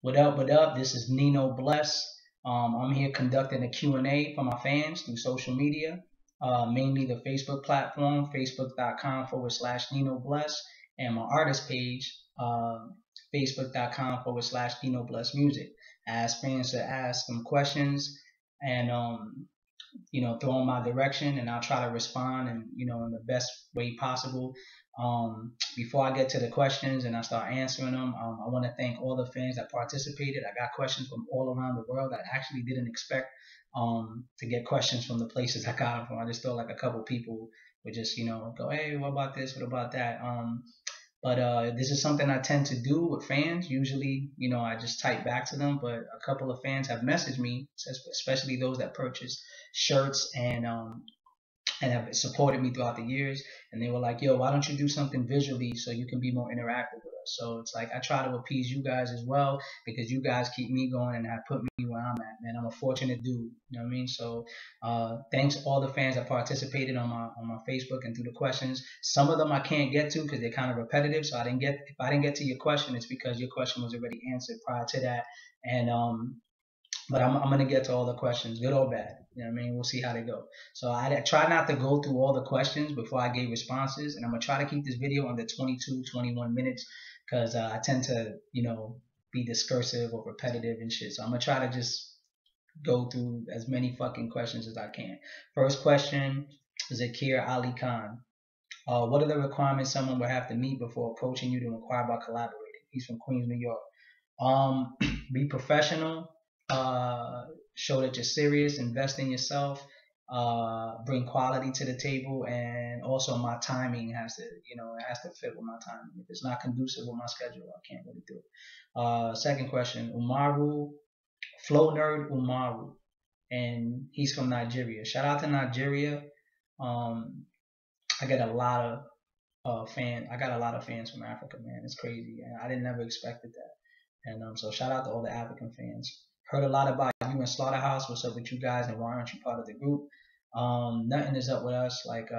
What up, what up? This is Nino Bless. I'm here conducting a Q&A for my fans through social media, mainly the Facebook platform, facebook.com/Nino Bless, and my artist page, facebook.com/, Nino Bless Music. I ask fans to ask them questions and throw in my direction, and I'll try to respond and in the best way possible. Before I get to the questions and I start answering them, I want to thank all the fans that participated. I got questions from all around the world. I actually didn't expect to get questions from the places I got them from. I just thought like a couple people would just go, hey, what about this, what about that. But this is something I tend to do with fans. Usually, I just type back to them. But a couple of fans have messaged me, especially those that purchase shirts and have supported me throughout the years. And they were like, yo, why don't you do something visually so you can be more interactive with us? So it's like I try to appease you guys as well, because you guys keep me going and have put me where I'm at, man. I'm a fortunate dude. You know what I mean? So thanks all the fans that participated on my Facebook and through the questions. Some of them I can't get to because they're kind of repetitive. So if I didn't get to your question, it's because your question was already answered prior to that. And but I'm gonna get to all the questions, good or bad. You know what I mean? We'll see how they go. So I try not to go through all the questions before I gave responses, and I'm gonna try to keep this video under 21 minutes, because I tend to be discursive or repetitive and shit. So I'm gonna try to just go through as many fucking questions as I can. First question, Zakir Ali Khan. What are the requirements someone would have to meet before approaching you to inquire about collaborating? He's from Queens, New York. Be professional. Show that you're serious, invest in yourself, bring quality to the table, and also my timing has to, it has to fit with my timing. If it's not conducive with my schedule, I can't really do it. Second question, Umaru, Flow Nerd Umaru, and he's from Nigeria. Shout out to Nigeria. I get a lot of I got a lot of fans from Africa, man. It's crazy, and I didn't never expected that. And so shout out to all the African fans. Heard a lot about you and Slaughterhouse. What's up with you guys, and why aren't you part of the group? Nothing is up with us. Like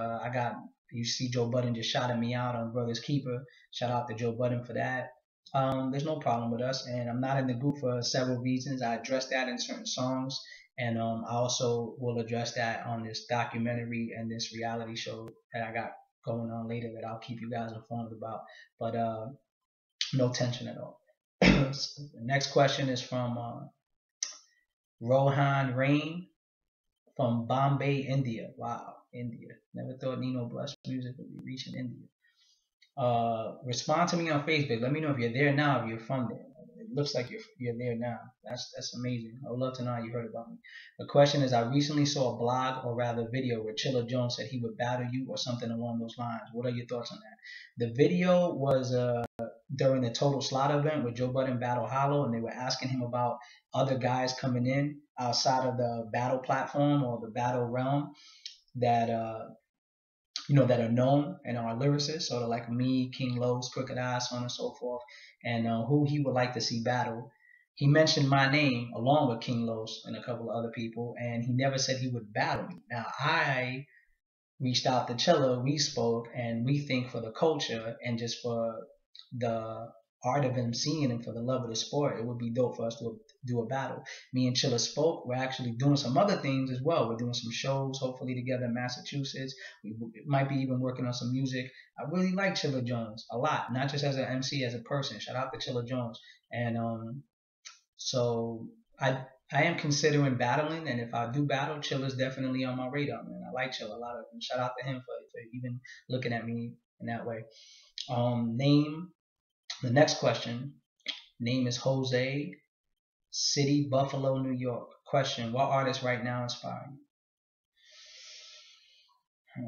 you see Joe Budden just shouted me out on Brother's Keeper. Shout out to Joe Budden for that. There's no problem with us, and I'm not in the group for several reasons. I address that in certain songs, and I also will address that on this documentary and this reality show that I got going on later that I'll keep you guys informed about. But no tension at all. The next question is from Rohan Rain from Bombay, India. Wow, India. Never thought Nino Bless music would be reaching India. Respond to me on Facebook. Let me know if you're there now, if you're from there. It looks like you're there now. That's amazing. I would love to know how you heard about me. The question is, I recently saw a blog, or rather video, where Chilla Jones said he would battle you or something along those lines. What are your thoughts on that? The video was during the Total Slaughter event with Joe Budden Battle Hollow, and they were asking him about other guys coming in outside of the battle platform or the battle realm that that are known and are lyricists, sort of like me, King Los, Crooked Eye, so on and so forth, and who he would like to see battle. He mentioned my name along with King Los and a couple of other people, and he never said he would battle me. Now, I reached out to Chilla, we spoke, and we think for the culture and just for the art of MCing and for the love of the sport, it would be dope for us to do a battle. Me and Chilla spoke. We're actually doing some other things as well. We're doing some shows, hopefully together in Massachusetts. We might be even working on some music. I really like Chilla Jones a lot, not just as an MC, as a person. Shout out to Chilla Jones. And so I am considering battling, and if I do battle, Chilla's definitely on my radar, man. I like Chilla a lot. And shout out to him for even looking at me in that way. The next question, name is Jose, City, Buffalo, New York. Question, what artists right now inspire you?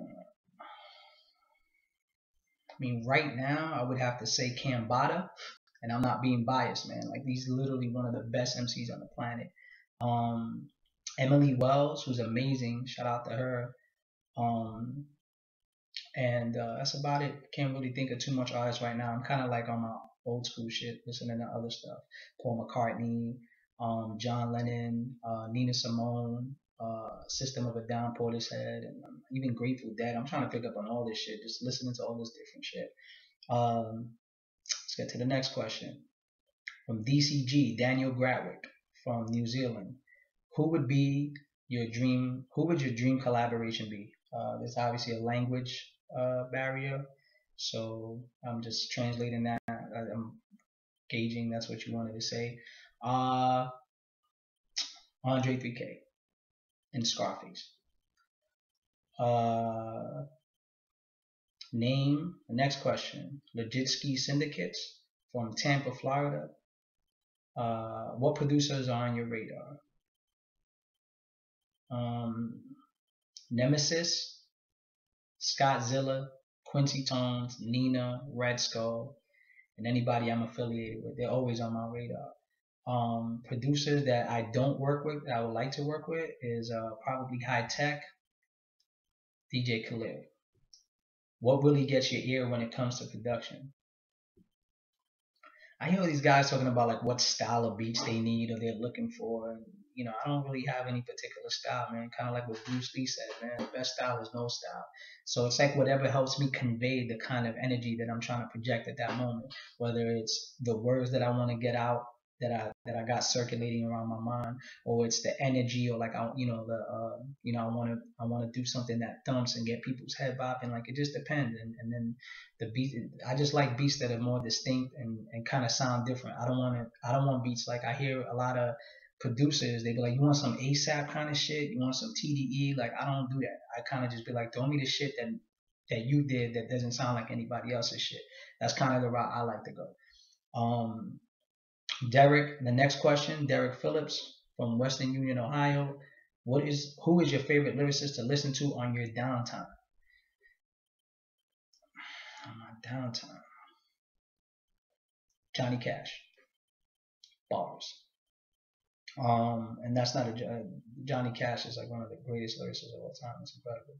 I mean, right now, I would have to say Cambada, and I'm not being biased, man. Like, he's literally one of the best MCs on the planet. Emily Wells, who's amazing. Shout out to her. And that's about it. Can't really think of too much artists right now. I'm kind of like on my old school shit, listening to other stuff. Paul McCartney, John Lennon, Nina Simone, System of a Down, Portishead, and even Grateful Dead. I'm trying to pick up on all this shit, just listening to all this different shit. Let's get to the next question. From DCG, Daniel Gratwick from New Zealand. Who would be your dream? Who would your dream collaboration be? There's obviously a language barrier, so I'm just translating that. I'm gauging that's what you wanted to say. Uh, Andre 3K and Scarface. Uh, Name the next question. Legit Ski Syndicates from Tampa, Florida. What producers are on your radar? Nemesis, Scottzilla, Quincy Tones, Nina, Red Skull, and anybody I'm affiliated with. They're always on my radar. Producers that I don't work with that I would like to work with is probably High Tech, DJ Khalil. What really gets your ear when it comes to production? I hear these guys talking about like what style of beats they need or they're looking for. And, I don't really have any particular style, man. Kind of like what Bruce Lee said, man. The best style is no style. So it's like whatever helps me convey the kind of energy that I'm trying to project at that moment. Whether it's the words that I want to get out that I got circulating around my mind, or it's the energy, or like I want to do something that thumps and get people's head bopping. Like it just depends. And then the beat, I just like beats that are more distinct and kind of sound different. I don't want beats like I hear a lot of producers, they be like, you want some ASAP kind of shit, you want some TDE. Like I don't do that. I kind of just be like, throw me the shit that you did that doesn't sound like anybody else's shit. That's kind of the route I like to go. Derek, the next question, Derek Phillips from Western Union, Ohio. Who is your favorite lyricist to listen to on your downtime? On my downtime, Johnny Cash, bars. And that's not Johnny Cash is like one of the greatest lyricists of all time. It's incredible.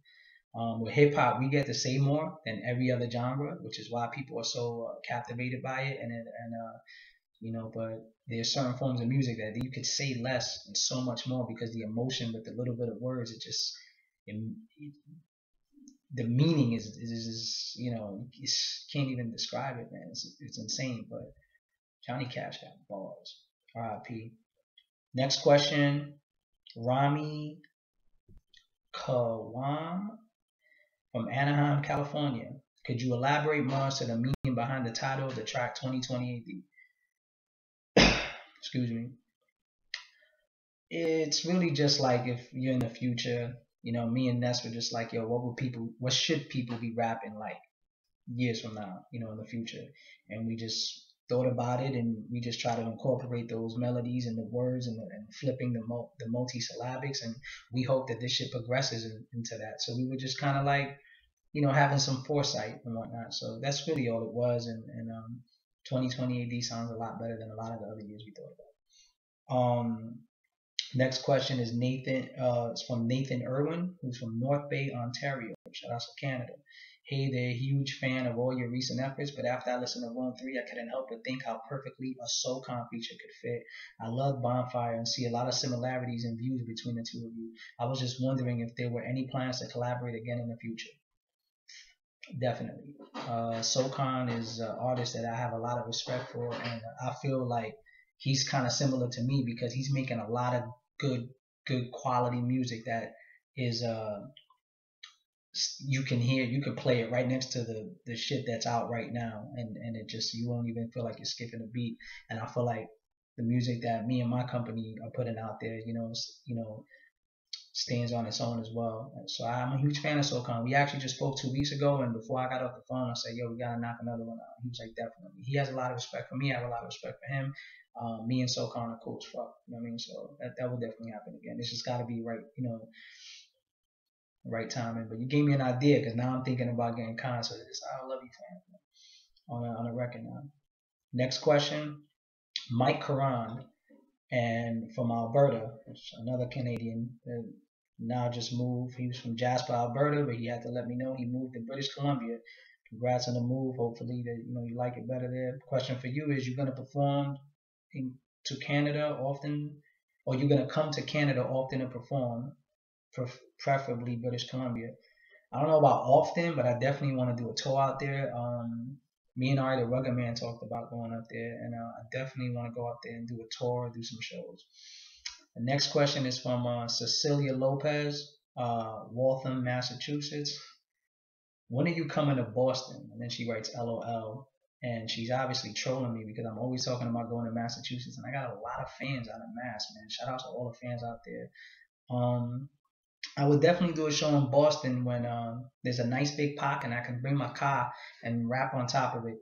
With hip hop, we get to say more than every other genre, which is why people are so captivated by it. But there's certain forms of music that you could say less and so much more because the emotion with the little bit of words, the meaning is you can't even describe it, man. It's insane. But Johnny Cash got bars. R.I.P. Next question, Rami Kawam from Anaheim, California. Could you elaborate more as to the meaning behind the title of the track 2020 AD? Excuse me. It's really just like if you're in the future, me and Ness were just like, yo, what should people be rapping like years from now, in the future? And we just thought about it, and we just try to incorporate those melodies and the words and flipping the multi-syllabics, and we hope that this shit progresses into that. So we were just kind of like, having some foresight and whatnot. So that's really all it was. And 2020 AD sounds a lot better than a lot of the other years we thought about. Next question is Nathan. It's from Nathan Irwin, who's from North Bay, Ontario. Shout out to Canada. Hey there, huge fan of all your recent efforts, but after I listened to Run 3, I couldn't help but think how perfectly a SoulCon feature could fit. I love Bonfire and see a lot of similarities in views between the two of you. I was just wondering if there were any plans to collaborate again in the future. Definitely. SoulCon is an artist that I have a lot of respect for, and I feel like he's kind of similar to me because he's making a lot of good quality music that is you can play it right next to the shit that's out right now, and it just, you won't even feel like you're skipping a beat. And I feel like the music that me and my company are putting out there, stands on its own as well. So I'm a huge fan of SoulCon. We actually just spoke 2 weeks ago, and before I got off the phone, I said, yo, we gotta knock another one out. He was like, definitely. He has a lot of respect for me. I have a lot of respect for him. Me and SoulCon are cool as fuck. You know what I mean? So that will definitely happen again. It's just gotta be right, right timing. But you gave me an idea, because now I'm thinking about getting concerts. I love you, fam. On a record now. Next question, Mike Karan, and from Alberta, another Canadian. Now just moved. He was from Jasper, Alberta, but he had to let me know he moved to British Columbia. Congrats on the move. Hopefully that you like it better there. Question for you is: you're gonna perform to Canada often, or you're gonna come to Canada often to perform, preferably British Columbia? I don't know about often, but I definitely want to do a tour out there. Me and Ari the Rugged Man talked about going up there, and I definitely want to go up there and do a tour, do some shows. The next question is from Cecilia Lopez, Waltham, Massachusetts. When are you coming to Boston? And then she writes LOL. And she's obviously trolling me because I'm always talking about going to Massachusetts, and I got a lot of fans out of Mass, man. Shout out to all the fans out there. I would definitely do a show in Boston when there's a nice big park and I can bring my car and rap on top of it.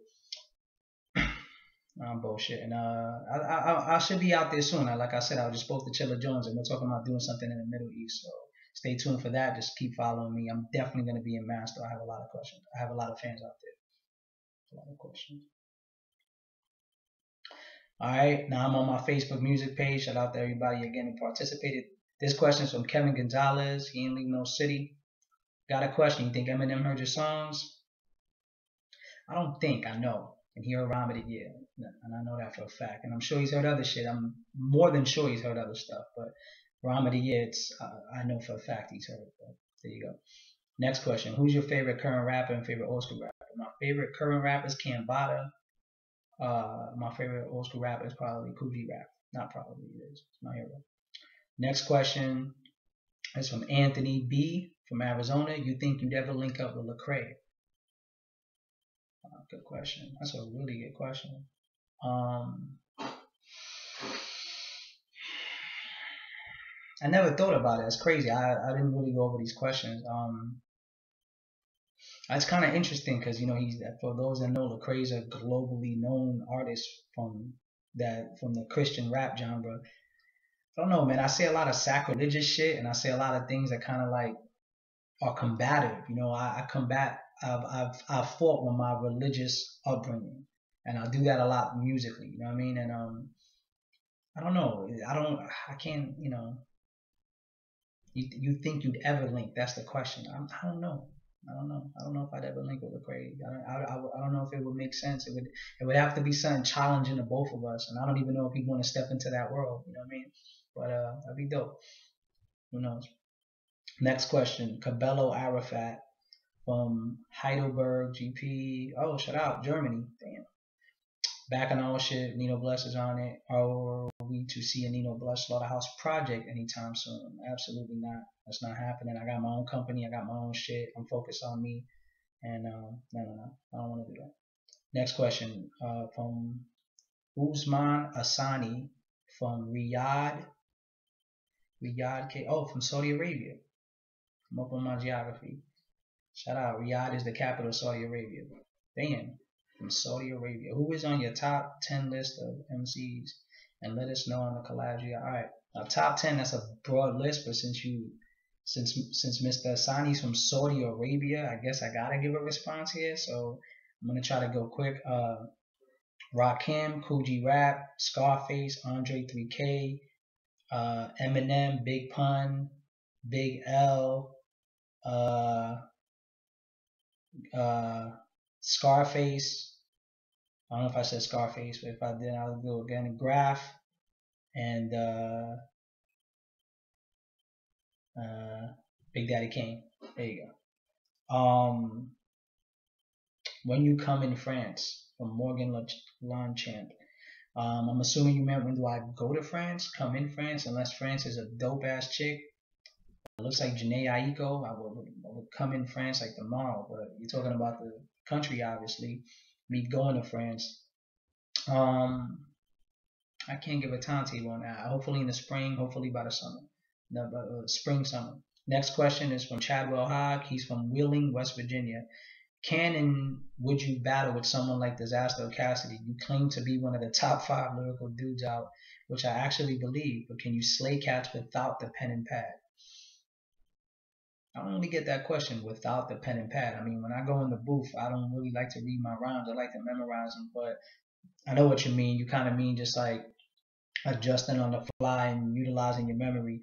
I'm bullshit. And I should be out there soon. Like I said, I just spoke to Chilla Jones and we're talking about doing something in the Middle East. So stay tuned for that. Just keep following me. I'm definitely going to be in Mass, though. I have a lot of questions. I have a lot of fans out there. A lot of questions. All right, now I'm on my Facebook music page. Shout out to everybody again who participated. This question is from Kevin Gonzalez. He ain't leave no city. Got a question. You think Eminem heard your songs? I don't think. I know. And he heard Rhyme of the Year. And I know that for a fact. And I'm sure he's heard other shit. I'm more than sure he's heard other stuff. But Rhyme of the Year, I know for a fact he's heard it. But there you go. Next question. Who's your favorite current rapper and favorite old school rapper? My favorite current rapper is Cambada. My favorite old school rapper is probably Coogee Rap. Not probably, it is. It's my hero. Next question is from Anthony B. from Arizona. You think you'd ever link up with Lecrae? Good question. That's a really good question. I never thought about it. It's crazy. I didn't really go over these questions. It's kind of interesting because he's, for those that know, Lecrae's a globally known artist from the Christian rap genre. I don't know, man. I say a lot of sacrilegious shit, and I say a lot of things that kind of like are combative. I combat. I've fought with my religious upbringing, and I do that a lot musically. You know what I mean? And I don't know. I can't. You think you'd ever link? That's the question. I don't know. I don't know. I don't know if I'd ever link with Lecrae. I don't know if it would make sense. It would have to be something challenging to both of us, and I don't even know if he'd want to step into that world. You know what I mean? But that'd be dope. Who knows? Next question. Cabello Arafat from Heidelberg, GP. Oh, shout out Germany. Damn. Back on all shit. Nino Bless is on it. Are we to see a Nino Bless Slaughterhouse project anytime soon? Absolutely not. That's not happening. I got my own company. I got my own shit. I'm focused on me. And no. I don't want to do that. Next question from Usman Asani from Riyadh. From Saudi Arabia. I'm up on my geography. Shout out. Riyadh is the capital of Saudi Arabia. Damn. From Saudi Arabia. Who is on your top 10 list of MCs? And let us know on the collabs. Alright. Now top 10, that's a broad list, but since Mr. Asani's from Saudi Arabia, I guess I gotta give a response here. So I'm gonna try to go quick. Rakim, Coogee Rap, Scarface, Andre 3K, Eminem, Big Pun, Big L, Scarface. I don't know if I said Scarface, but if I did, I'll go again. Graph and Big Daddy Kane. There you go. When you come in France from Morgan Longchamp. I'm assuming you meant when do I go to France, come in France, unless France is a dope ass chick. It looks like Janae Aiko. I would come in France like tomorrow, but you're talking about the country, obviously. Me going to France. I can't give a timetable on that. Hopefully in the spring, hopefully by the summer. Spring, summer. Next question is from Chadwell Hogg. He's from Wheeling, West Virginia. Can and would you battle with someone like Disaster Cassidy? You claim to be one of the top 5 lyrical dudes out, which I actually believe, but can you slay cats without the pen and pad? I don't really get that question, without the pen and pad. I mean, when I go in the booth, I don't really like to read my rhymes. I like to memorize them, but I know what you mean. You kind of mean just like adjusting on the fly and utilizing your memory.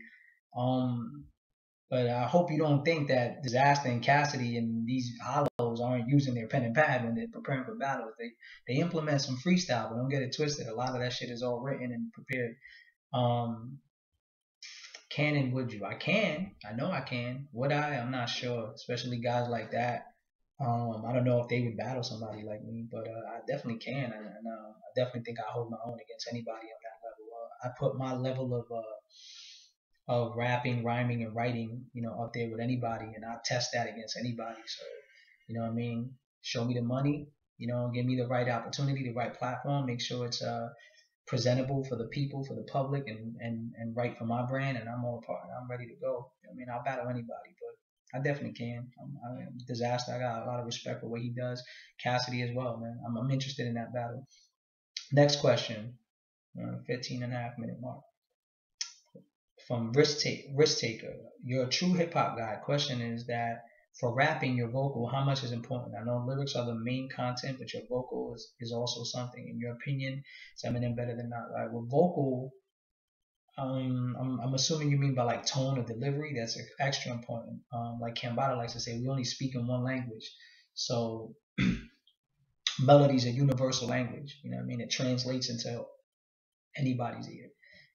But I hope you don't think that Disaster and Cassidy and these hollows aren't using their pen and pad when they're preparing for battles. They implement some freestyle, but don't get it twisted. A lot of that shit is all written and prepared. Can and would you? I can. I know I can. Would I? I'm not sure. Especially guys like that. I don't know if they would battle somebody like me, but I definitely can, and I definitely think I hold my own against anybody on that level. I put my level of rapping, rhyming, and writing, up there with anybody, and I test that against anybody. So, what I mean? Show me the money, give me the right opportunity, the right platform, make sure it's presentable for the people, for the public, and right for my brand, and I'm all part. I'm ready to go. I mean, I'll battle anybody, but I definitely can. I'm Disaster. I got a lot of respect for what he does. Cassidy as well, man. I'm interested in that battle. Next question. 15.5 minute mark. From Risk Taker. You're a true hip hop guy. Question is that for rapping, your vocal, how much is important? I know lyrics are the main content, but your vocal is also something. In your opinion, is Eminem better than not? Right? With vocal, I'm assuming you mean by like tone or delivery. That's extra important. Like Kambada likes to say, we only speak in one language. So melody is a universal language. You know what I mean? It translates into anybody's ear.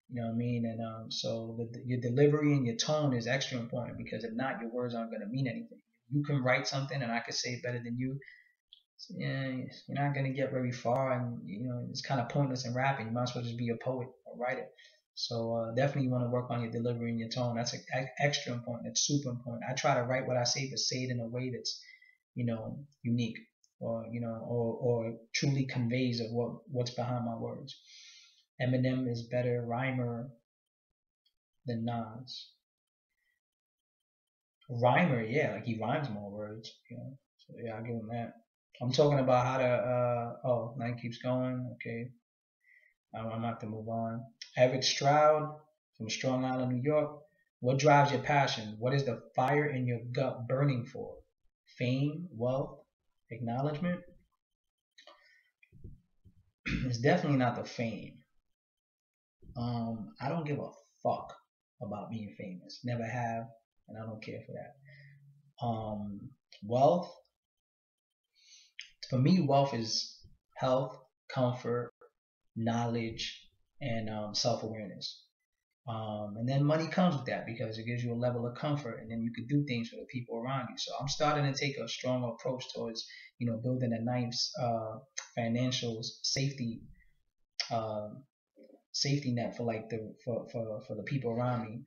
You know what I mean? And so your delivery and your tone is extra important, because if not, your words aren't going to mean anything. You can write something and I could say it better than you. Yeah, you're not going to get very far, and it's kind of pointless in rapping. You might as well just be a poet or writer. So definitely you want to work on your delivery and your tone. That's extra important. It's super important. I try to write what I say, but say it in a way that's unique, or truly conveys of what's behind my words. Eminem is better rhymer than Nas. Rhymer, yeah, like he rhymes more words. So yeah, I'll give him that. I'm talking about how to. Night keeps going. Okay, I'm gonna have to move on. Eric Stroud from Strong Island, New York. What drives your passion? What is the fire in your gut burning for? Fame, wealth, acknowledgement? It's definitely not the fame. I don't give a fuck about being famous. Never have, and I don't care for that. Wealth, for me, wealth is health, comfort, knowledge, and self-awareness. And then money comes with that, because it gives you a level of comfort, and then you can do things for the people around you. So I'm starting to take a stronger approach towards, building a nice financial uh, safety net for like for the people around me.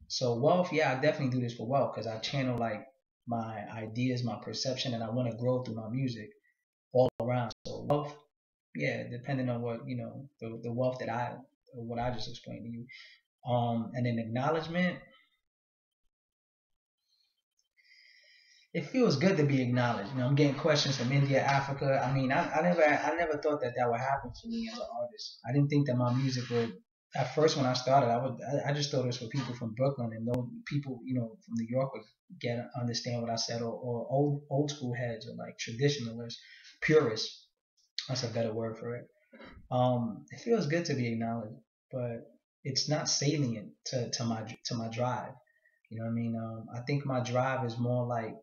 So wealth, yeah, I definitely do this for wealth, because I channel like my ideas, my perception, and I want to grow through my music all around. So wealth, yeah, depending on what the wealth that what I just explained to you. And then acknowledgement, it feels good to be acknowledged. I'm getting questions from India, Africa. I mean, I never thought that would happen for me as an artist. I didn't think that my music would. At first, when I started, I just thought it was for people from Brooklyn, and those people, from New York would understand what I said, or old school heads, or like traditionalists, purists. That's a better word for it. It feels good to be acknowledged, but it's not salient to my drive. You know what I mean? I think my drive is more like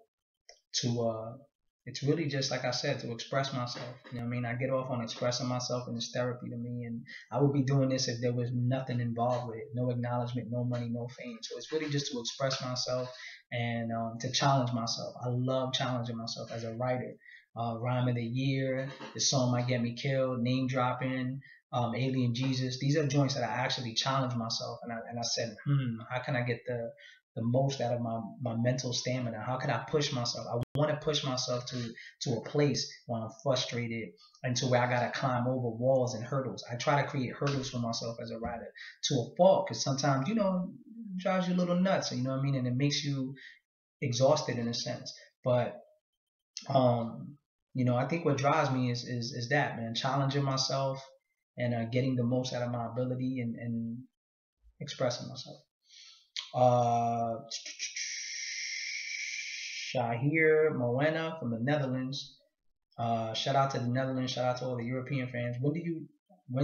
to it's really just like I said, to express myself. You know what I mean? I get off on expressing myself, and it's therapy to me, and I would be doing this if there was nothing involved with it, no acknowledgement, no money, no fame. So it's really just to express myself, and to challenge myself. I love challenging myself as a writer. Rhyme of the year, the song might get me killed, name dropping, Alien Jesus. These are joints that I actually challenge myself, and I said, how can I get the most out of my mental stamina? How can I push myself? I want to push myself to a place where I'm frustrated, and to where I gotta climb over walls and hurdles. I try to create hurdles for myself as a writer, to a fault, because sometimes it drives you a little nuts, you know what I mean, and it makes you exhausted in a sense. But I think what drives me is that, man, challenging myself, and getting the most out of my ability, and expressing myself. Uh, Shahir Moena from the Netherlands. Shout out to the Netherlands. Shout out to all the European fans. When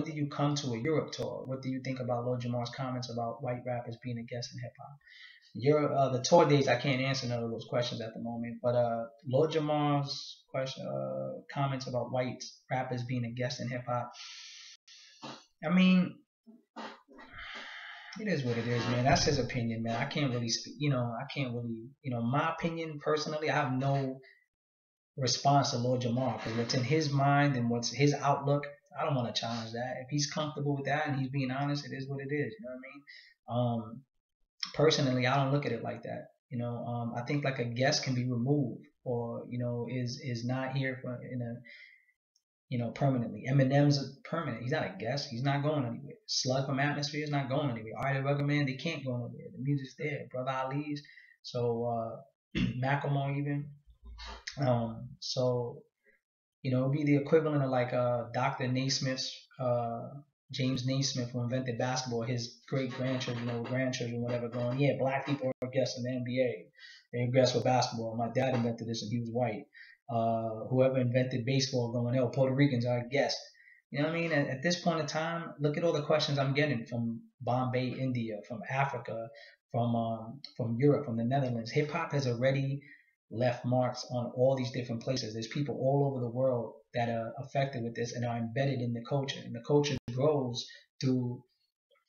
did you come to a Europe tour? What do you think about Lord Jamar's comments about white rappers being a guest in hip hop? The tour dates, I can't answer none of those questions at the moment. But Lord Jamar's comments about white rappers being a guest in hip hop. I mean, it is what it is, man. That's his opinion, man. I can't really speak. I can't really. My opinion personally, I have no response to Lord Jamar, because what's in his mind and what's his outlook, I don't want to challenge that. If he's comfortable with that and he's being honest, it is what it is. You know what I mean? Personally, I don't look at it like that. I think like a guest can be removed, or is not here for in a permanently. Eminem's permanent. He's not a guest. He's not going anywhere. Slug from Atmosphere is not going anywhere. Art of Rugged Man, they can't go anywhere. The music's there. Brother Ali's. So Macklemore even. So it'd be the equivalent of like Dr. Naismith's James Naismith, who invented basketball, his great grandchildren or grandchildren, whatever, going, yeah, black people are guests in the NBA. They're guests with basketball. My dad invented this and he was white. Whoever invented baseball going, oh, Puerto Ricans are guests. You know what I mean? At this point in time, look at all the questions I'm getting from Bombay, India, from Africa, from Europe, from the Netherlands. Hip hop has already left marks on all these different places. There's people all over the world that are affected with this and are embedded in the culture. And the culture grows through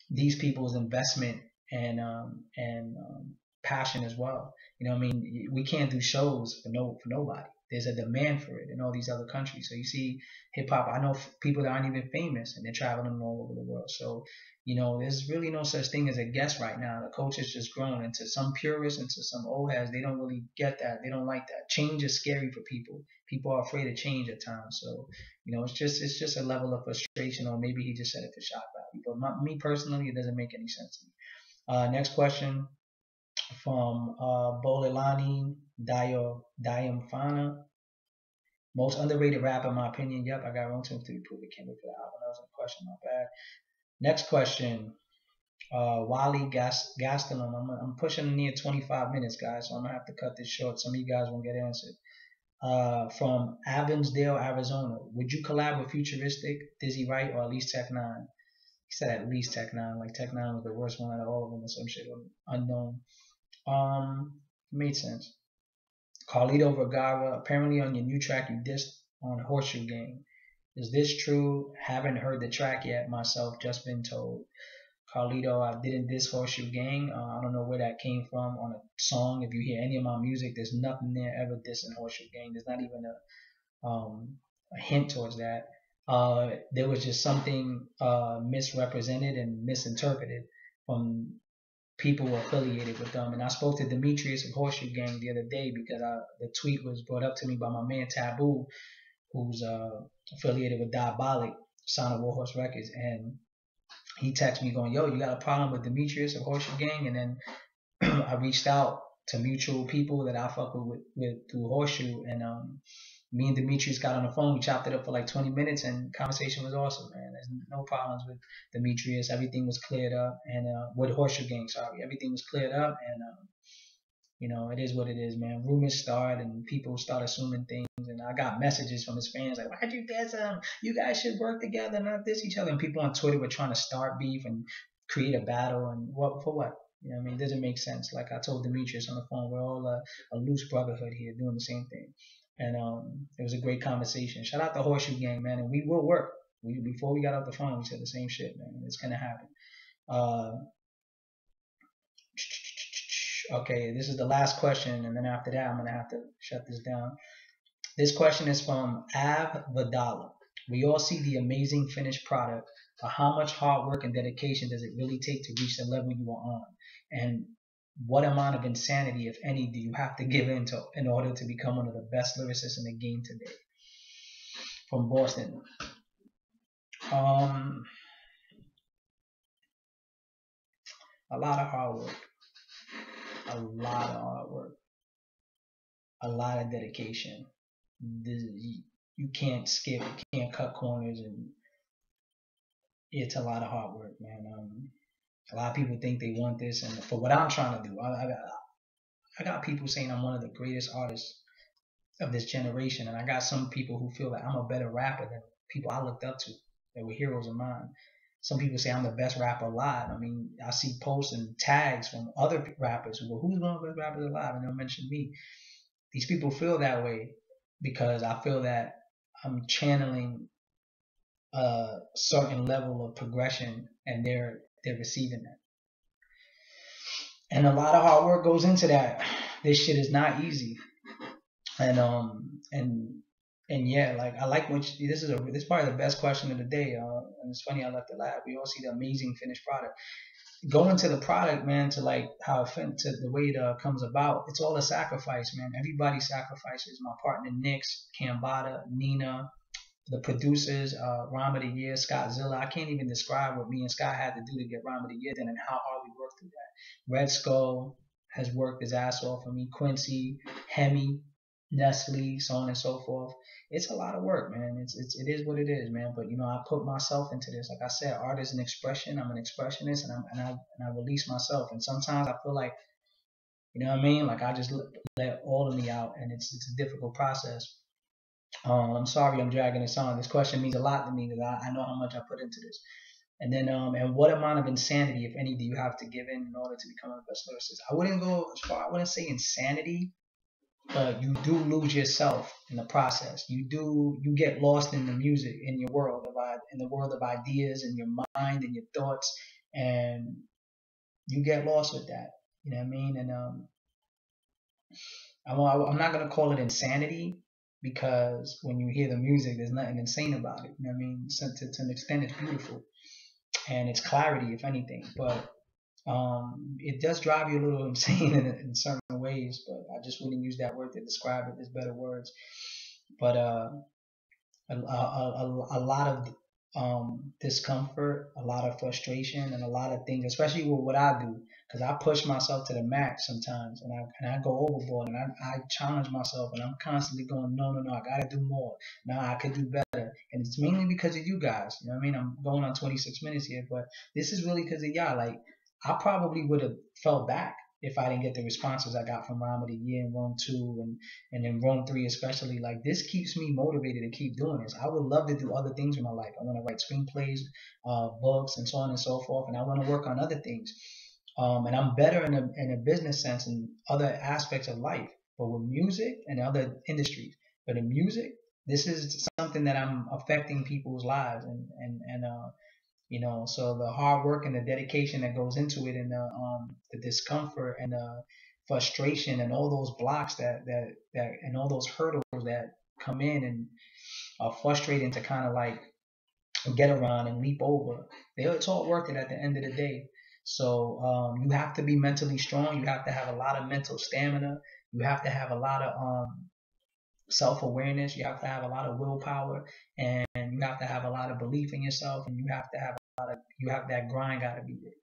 these people's investment and passion as well. You know what I mean? We can't do shows for nobody. There's a demand for it in all these other countries. So you see hip hop. I know people that aren't even famous and they're traveling all over the world. So there's really no such thing as a guest right now. The culture's just grown into some purists, into some old heads. They don't really get that. They don't like that. Change is scary for people. People are afraid of change at times. So it's just a level of frustration, or maybe he just said it for shock value. But me personally, it doesn't make any sense to me. Next question from Bolilani Dayamfana. Most underrated rapper, in my opinion. Yep, I got 1, 2, 3 proof it. Can't wait for the album. That was a question, not bad. Next question, Wally Gastelum. I'm pushing near 25 minutes, guys, so I'm gonna have to cut this short. Some of you guys won't get answered. From Avonsdale, Arizona. Would you collab with Futuristic, Dizzy Wright, or at least Tech Nine? He said at least Tech Nine. Like Tech Nine was the worst one out of all of them, or some shit unknown. Made sense. Carlito Vergara. Apparently on your new track you dissed on Horseshoe Gang. Is this true? Haven't heard the track yet myself, just been told. Carlito, I didn't diss Horseshoe Gang. I don't know where that came from on a song. If you hear any of my music, there's nothing there ever dissing Horseshoe Gang. There's not even a hint towards that. There was just something misrepresented and misinterpreted from people affiliated with them. And I spoke to Demetrius of Horseshoe Gang the other day because the tweet was brought up to me by my man Taboo, who's affiliated with Diabolic, Son of Warhorse Records, and he texted me going, yo, you got a problem with Demetrius of Horseshoe Gang? And then I reached out to mutual people that I fuck with through Horseshoe, and me and Demetrius got on the phone. We chopped it up for like 20 minutes, and conversation was awesome, man. There's no problems with Demetrius. Everything was cleared up, and with Horseshoe Gang, sorry, everything was cleared up, and it is what it is, man. Rumors start, and people start assuming things, and I got messages from his fans like, why'd you diss him? You guys should work together, not diss each other. And people on Twitter were trying to start beef and create a battle, and what for what? You know what I mean? It doesn't make sense. Like I told Demetrius on the phone, we're all a loose brotherhood here doing the same thing. And it was a great conversation. Shout out to Horseshoe Gang, man, and we will work. Before we got off the phone, we said the same shit, man. It's gonna happen. Okay, this is the last question, and then after that, I'm gonna have to shut this down. This question is from Av Vidala. We all see the amazing finished product, but how much hard work and dedication does it really take to reach the level you are on? And what amount of insanity, if any, do you have to give in order to become one of the best lyricists in the game today? From Boston. A lot of hard work. A lot of hard work. A lot of dedication. You can't skip, you can't cut corners, and it's a lot of hard work, man. A lot of people think they want this, and for what I'm trying to do, I got people saying I'm one of the greatest artists of this generation, and I got some people who feel that I'm a better rapper than people I looked up to that were heroes of mine. Some people say I'm the best rapper alive. I mean, I see posts and tags from other rappers who go, who's one of the best rappers alive? And they'll mention me. These people feel that way because I feel that I'm channeling a certain level of progression, and they're receiving that. And a lot of hard work goes into that. This shit is not easy. And yeah, like I like what this is probably the best question of the day. And it's funny I left it last. We all see the amazing finished product. Going to the product, man, to like how it to the way it comes about. It's all a sacrifice, man. Everybody sacrifices. My partner Nix, Cambada, Nina, the producers, Rhyme of the Year, Scott Zilla. I can't even describe what me and Scott had to do to get Rhyme of the Year done and how hard we worked through that. Red Skull has worked his ass off for me. Quincy, Hemi, Nestle, so on and so forth. It's a lot of work, man. It is what it is, man. But you know, I put myself into this. Like I said, art is an expression. I'm an expressionist, and I release myself. And sometimes I feel like, you know what I mean? Like I just let all of me out, and it's a difficult process. I'm sorry I'm dragging this on. This question means a lot to me because I know how much I put into this. And then, and what amount of insanity, if any, do you have to give in order to become a best lyricist? I wouldn't go as far. I wouldn't say insanity, but you do lose yourself in the process. You get lost in the music, in your world in the world of ideas, in your mind, and your thoughts, and you get lost with that. You know what I mean? And I'm not gonna call it insanity because when you hear the music, there's nothing insane about it. You know what I mean? To an extent, it's beautiful and it's clarity, if anything. But it does drive you a little insane in certain ways. But I just wouldn't use that word to describe it. There's better words. But a lot of discomfort, a lot of frustration, and a lot of things, especially with what I do, because I push myself to the max sometimes, and I go overboard, and I challenge myself, and I'm constantly going, no, no, no, I gotta do more. No, I could do better, and it's mainly because of you guys. You know what I mean? I'm going on 26 minutes here, but this is really because of y'all. Like I probably would have fell back if I didn't get the responses I got from Rhyme of the Year and Rome 2 and then Rome 3 especially. Like this keeps me motivated to keep doing this. I would love to do other things in my life. I want to write screenplays, books, and so on and so forth. And I want to work on other things. And I'm better in a business sense and other aspects of life. But with music and other industries. But in music, this is something that I'm affecting people's lives and you know, so the hard work and the dedication that goes into it, and the discomfort and the frustration and all those blocks that and all those hurdles that come in and are frustrating to kind of like get around and leap over. It's all worth it at the end of the day. So you have to be mentally strong. You have to have a lot of mental stamina. You have to have a lot of self-awareness. You have to have a lot of willpower, and you have to have a lot of belief in yourself, and you have to have you have that grind got to be there.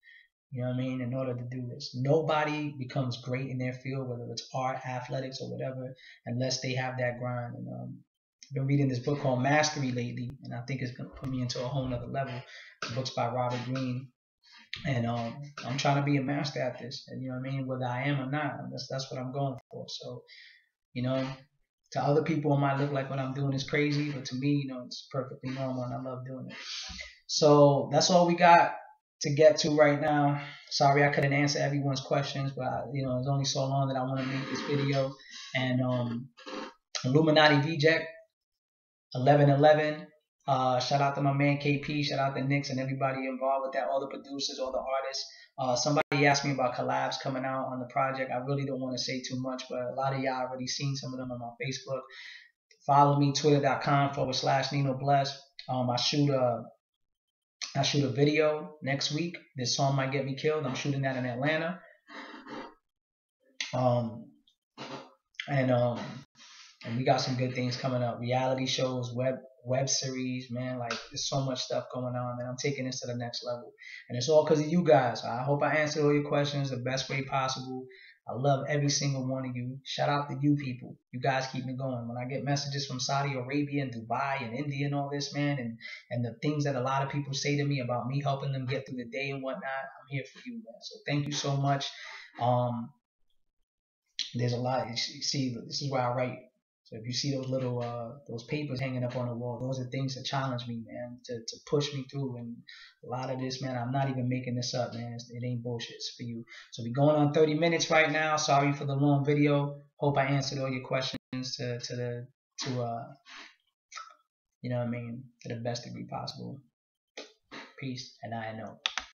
You know what I mean? In order to do this, nobody becomes great in their field, whether it's art, athletics, or whatever, unless they have that grind. And I've been reading this book called Mastery lately, and I think it's gonna put me into a whole nother level. The book's by Robert Greene, and I'm trying to be a master at this. And you know what I mean? Whether I am or not, that's what I'm going for. So you know, to other people, it might look like what I'm doing is crazy, but to me, you know, it's perfectly normal, and I love doing it. So that's all we got to get to right now. Sorry I couldn't answer everyone's questions, but you know, it's only so long that I want to make this video. And Illuminati VJect 1111. Shout out to my man KP. Shout out to Nix and everybody involved with that. All the producers, all the artists. Somebody asked me about collabs coming out on the project. I really don't want to say too much, but a lot of y'all already seen some of them on my Facebook. Follow me, twitter.com/Nino Bless. I shoot a video next week. This song might get me killed. I'm shooting that in Atlanta. And we got some good things coming up. Reality shows, web series, man. Like there's so much stuff going on, and I'm taking this to the next level. And it's all because of you guys. I hope I answered all your questions the best way possible. I love every single one of you. Shout out to you people. You guys keep me going. When I get messages from Saudi Arabia and Dubai and India and all this, man, and the things that a lot of people say to me about me helping them get through the day and whatnot, I'm here for you, man. So thank you so much. There's a lot. You see, this is where I write. So if you see those little those papers hanging up on the wall, those are things that challenge me, man, to push me through. And a lot of this, man, I'm not even making this up, man. It ain't bullshit. It's for you. So we're going on 30 minutes right now. Sorry for the long video. Hope I answered all your questions to you know what I mean, to the best degree possible. Peace, and I know.